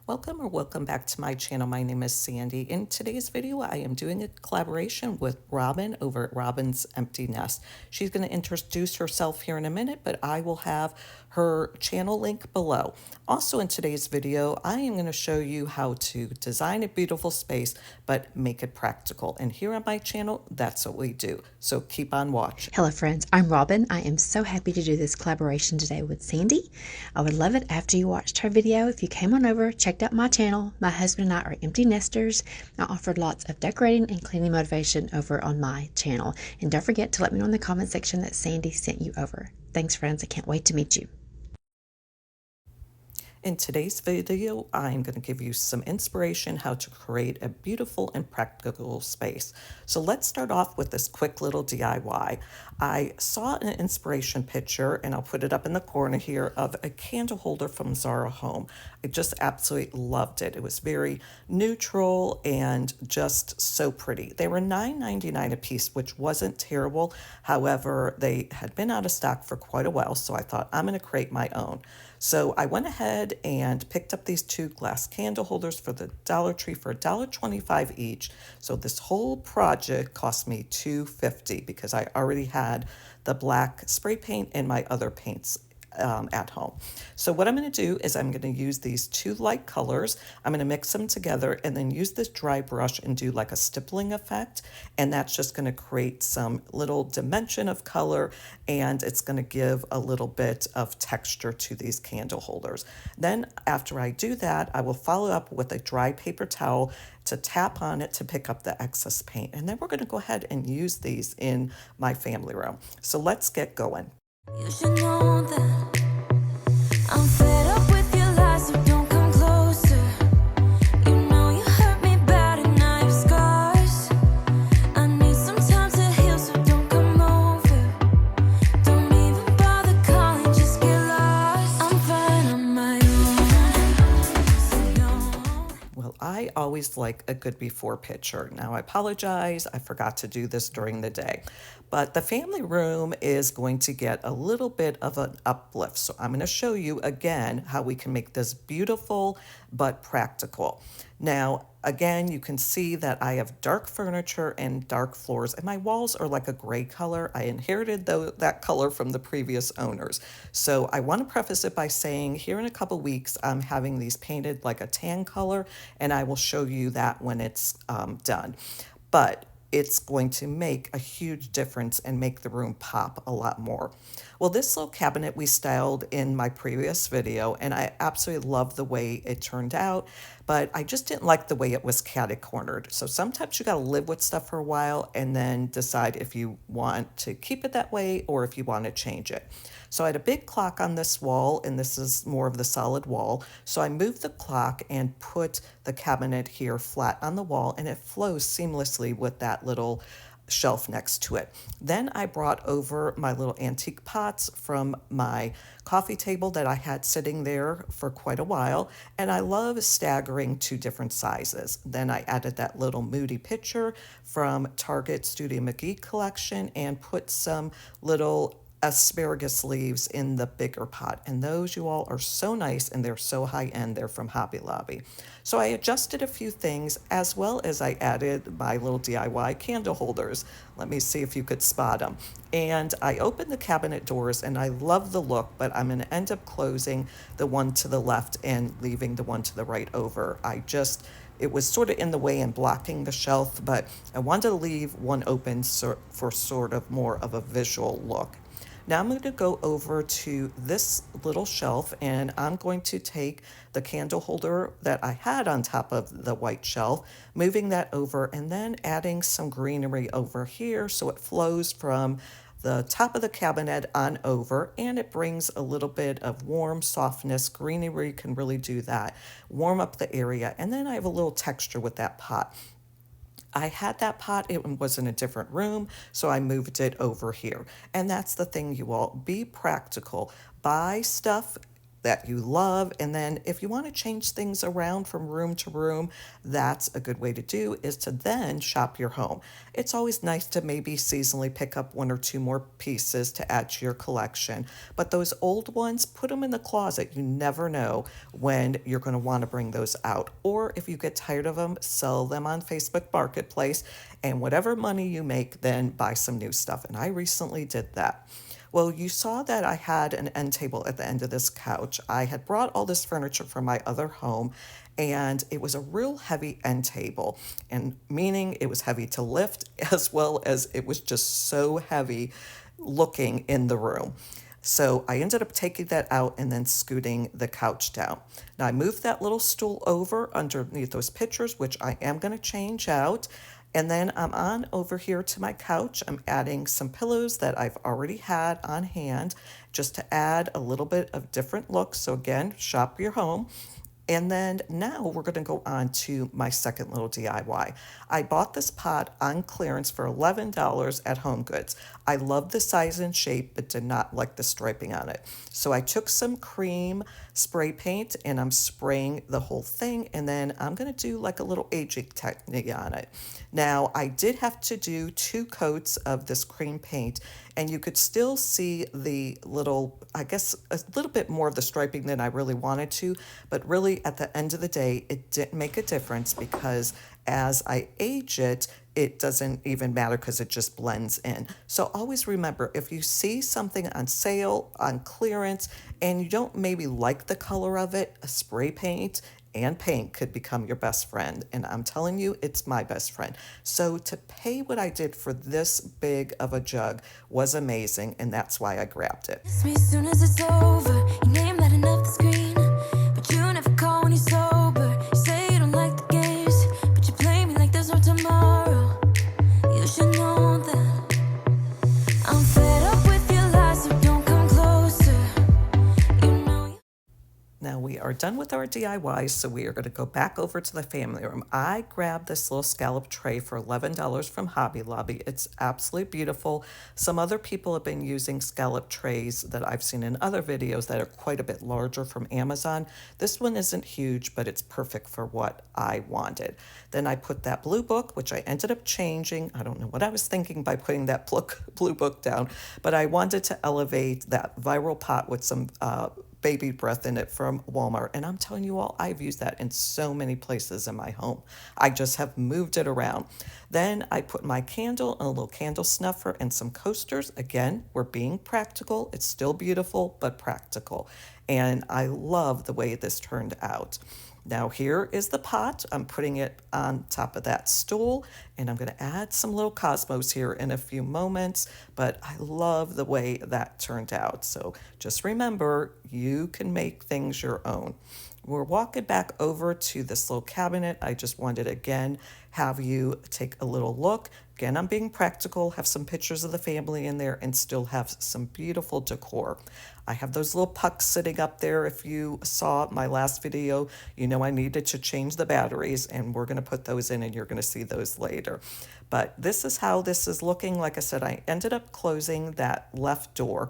Welcome or welcome back to my channel. My name is Sandy. In today's video, I am doing a collaboration with Robin over at Robin's Empty Nest. She's going to introduce herself here in a minute, but I will have her channel link below. Also in today's video, I am going to show you how to design a beautiful space, but make it practical. And here on my channel, that's what we do. So keep on watching. Hello friends, I'm Robin. I am so happy to do this collaboration today with Sandy. I would love it after you watched her video if you came on over, checked out my channel. My husband and I are empty nesters. I offered lots of decorating and cleaning motivation over on my channel. And don't forget to let me know in the comment section that Sandy sent you over. Thanks friends, I can't wait to meet you. In today's video, I'm going to give you some inspiration how to create a beautiful and practical space. So let's start off with this quick little DIY. I saw an inspiration picture, and I'll put it up in the corner here, of a candle holder from Zara Home. I just absolutely loved it. It was very neutral and just so pretty. They were $9.99 a piece, which wasn't terrible. However, they had been out of stock for quite a while, so I thought I'm going to create my own. So I went ahead and picked up these two glass candle holders for the Dollar Tree for $1.25 each. So this whole project cost me $2.50 because I already had the black spray paint and my other paints at home. So what I'm going to do is I'm going to use these two light colors. I'm going to mix them together and then use this dry brush and do like a stippling effect. And that's just going to create some little dimension of color, and it's going to give a little bit of texture to these candle holders. Then after I do that, I will follow up with a dry paper towel to tap on it to pick up the excess paint. And then we're going to go ahead and use these in my family room. So let's get going. You should know that I'm fed up with your lies, so don't come closer. You know you hurt me bad and I have scars. I need some time to heal, so don't come over. Don't even bother calling, just get lost. I'm fine on my own, so don't. Well, I always like a good before picture. Now, I apologize, I forgot to do this during the day. But the family room is going to get a little bit of an uplift. So I'm going to show you again how we can make this beautiful but practical. Now, again, you can see that I have dark furniture and dark floors, and my walls are like a gray color. I inherited that color from the previous owners. So I want to preface it by saying here in a couple weeks, I'm having these painted like a tan color, and I will show you that when it's done. But it's going to make a huge difference and make the room pop a lot more. Well, this little cabinet we styled in my previous video, and I absolutely love the way it turned out, but I just didn't like the way it was catty-cornered. So sometimes you got to live with stuff for a while and then decide if you want to keep it that way or if you want to change it. So I had a big clock on this wall, and this is more of the solid wall. So I moved the clock and put the cabinet here flat on the wall, and it flows seamlessly with that little shelf next to it. Then I brought over my little antique pots from my coffee table that I had sitting there for quite a while, and I love staggering two different sizes. Then I added that little moody picture from Target Studio McGee collection and put some little asparagus leaves in the bigger pot, and those, you all, are so nice and they're so high end. They're from Hobby Lobby. So I adjusted a few things, as well as I added my little DIY candle holders. Let me see if you could spot them. And I opened the cabinet doors, and I love the look, but I'm going to end up closing the one to the left and leaving the one to the right over. It was sort of in the way and blocking the shelf, but I wanted to leave one open for sort of more of a visual look. Now I'm going to go over to this little shelf, and I'm going to take the candle holder that I had on top of the white shelf, moving that over, and then adding some greenery over here so it flows from the top of the cabinet on over, and it brings a little bit of warm softness. Greenery can really do that, warm up the area, and then I have a little texture with that pot. I had that pot, it was in a different room, so I moved it over here. And that's the thing, you all, be practical. Buy stuff that you love. And then if you want to change things around from room to room, that's a good way to do, is to then shop your home. It's always nice to maybe seasonally pick up one or two more pieces to add to your collection. But those old ones, put them in the closet. You never know when you're going to want to bring those out. Or if you get tired of them, sell them on Facebook Marketplace, and whatever money you make, then buy some new stuff. And I recently did that. Well, you saw that I had an end table at the end of this couch. I had brought all this furniture from my other home, and it was a real heavy end table, and meaning it was heavy to lift as well as it was just so heavy looking in the room. So I ended up taking that out and then scooting the couch down. Now I moved that little stool over underneath those pictures, which I am going to change out. And then I'm on over here to my couch. I'm adding some pillows that I've already had on hand just to add a little bit of different looks. So again, shop your home. And then now we're going to go on to my second little DIY. I bought this pot on clearance for $11 at Home Goods. I love the size and shape, but did not like the striping on it. So I took some cream spray paint and I'm spraying the whole thing. And then I'm going to do like a little aging technique on it. Now, I did have to do 2 coats of this cream paint, and you could still see the little, I guess, a little bit more of the striping than I really wanted to, but really at the end of the day, it didn't make a difference because as I age it, it doesn't even matter because it just blends in. So always remember, if you see something on sale, on clearance, and you don't maybe like the color of it, a spray paint and paint could become your best friend. And I'm telling you, it's my best friend. So to pay what I did for this big of a jug was amazing, and that's why I grabbed it. Kiss me soon as it's over. Your name lighting up the screen, but you never call when you're sober. You say you don't like the games, but you play me like there's no tomorrow. You should know that I'm fed up with your lies, so don't come closer. You know. Now we are done with our DIYs, so we are going to go back over to the family room. I grabbed this little scallop tray for $11 from Hobby Lobby. It's absolutely beautiful. Some other people have been using scallop trays that I've seen in other videos that are quite a bit larger from Amazon. This one isn't huge, but it's perfect for what I wanted. Then I put that blue book, which I ended up changing. I don't know what I was thinking by putting that blue book down, but I wanted to elevate that viral pot with some baby breath in it from Walmart. And I'm telling you all, I've used that in so many places in my home. I just have moved it around. Then I put my candle, a little candle snuffer, and some coasters. Again, we're being practical. It's still beautiful, but practical. And I love the way this turned out. Now here is the pot. I'm putting it on top of that stool, and I'm going to add some little cosmos here in a few moments, but I love the way that turned out. So just remember, you can make things your own. We're walking back over to this little cabinet. I just wanted to, again, have you take a little look. Again, I'm being practical, have some pictures of the family in there, and still have some beautiful decor. I have those little pucks sitting up there. If you saw my last video, you know I needed to change the batteries, and we're going to put those in, and you're going to see those later. But this is how this is looking. Like I said, I ended up closing that left door.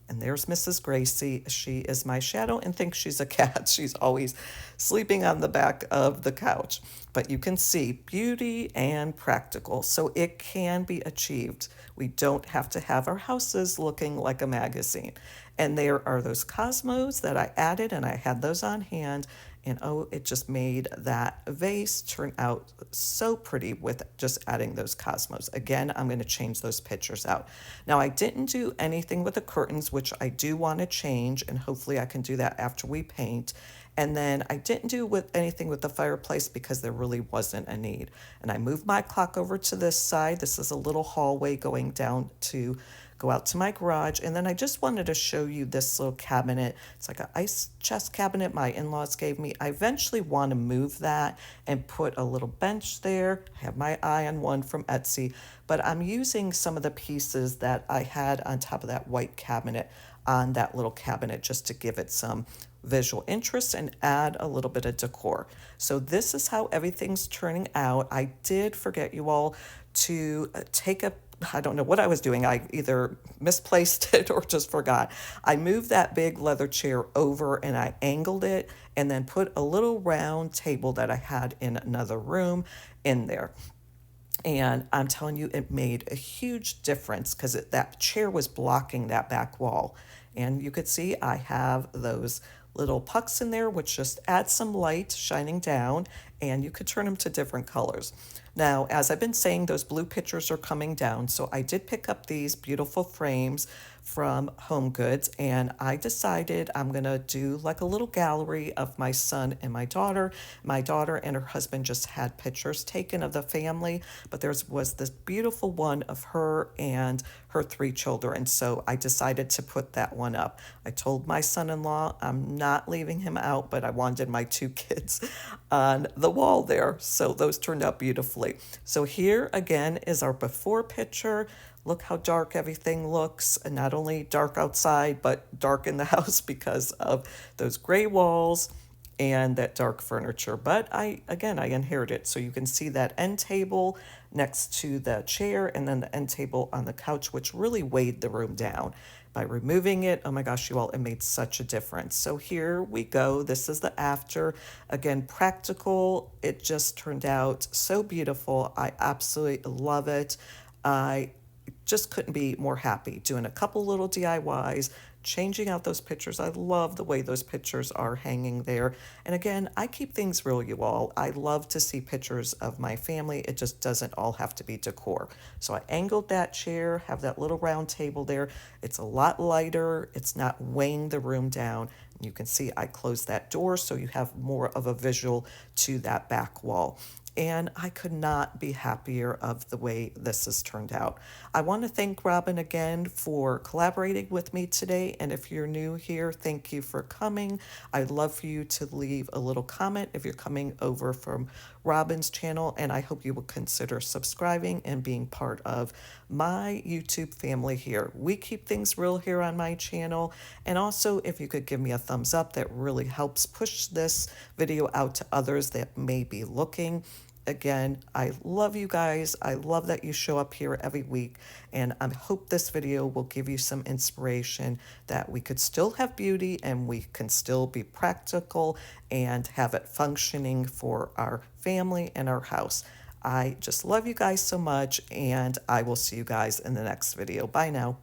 And there's Mrs. Gracie. She is my shadow and thinks she's a cat. She's always sleeping on the back of the couch. But you can see beauty and practical. So it can be achieved. We don't have to have our houses looking like a magazine. And there are those cosmos that I added, and I had those on hand. And oh, it just made that vase turn out so pretty with just adding those cosmos. Again, I'm going to change those pictures out. Now, I didn't do anything with the curtains, which I do want to change, and hopefully I can do that after we paint. And then I didn't do anything with the fireplace because there really wasn't a need. And I moved my clock over to this side. This is a little hallway going down to go out to my garage. And then I just wanted to show you this little cabinet. It's like an ice chest cabinet my in-laws gave me. I eventually want to move that and put a little bench there. I have my eye on one from Etsy, but I'm using some of the pieces that I had on top of that white cabinet on that little cabinet just to give it some visual interest and add a little bit of decor. So this is how everything's turning out. I did forget you all to take a I don't know what I was doing. I either misplaced it or just forgot. I moved that big leather chair over and I angled it and then put a little round table that I had in another room in there. And I'm telling you, it made a huge difference because that chair was blocking that back wall. And you could see I have those little pucks in there, which just add some light shining down, and you could turn them to different colors. Now, as I've been saying, those blue pictures are coming down. So I did pick up these beautiful frames from Home Goods, and I decided I'm gonna do like a little gallery of my son and my daughter. My daughter and her husband just had pictures taken of the family, but there was this beautiful one of her and her three children. So I decided to put that one up. I told my son-in-law I'm not leaving him out, but I wanted my two kids on the wall there. So those turned out beautifully. So here again is our before picture. Look how dark everything looks, and not only dark outside, but dark in the house because of those gray walls and that dark furniture. But I inherited. So you can see that end table next to the chair and then the end table on the couch, which really weighed the room down. By removing it, oh my gosh, you all, it made such a difference. So here we go. This is the after. Again, practical. It just turned out so beautiful. I absolutely love it. I just couldn't be more happy doing a couple little DIYs, changing out those pictures. I love the way those pictures are hanging there. And again, I keep things real, you all. I love to see pictures of my family. It just doesn't all have to be decor. So I angled that chair, have that little round table there. It's a lot lighter. It's not weighing the room down. You can see I closed that door so you have more of a visual to that back wall. And I could not be happier of the way this has turned out. I want to thank Robin again for collaborating with me today. And if you're new here, thank you for coming. I'd love for you to leave a little comment if you're coming over from Robin's channel. And I hope you will consider subscribing and being part of my YouTube family here. We keep things real here on my channel. And also, if you could give me a thumbs up, that really helps push this video out to others that may be looking. Again, I love you guys. I love that you show up here every week, and I hope this video will give you some inspiration that we could still have beauty and we can still be practical and have it functioning for our family and our house. I just love you guys so much, and I will see you guys in the next video. Bye now.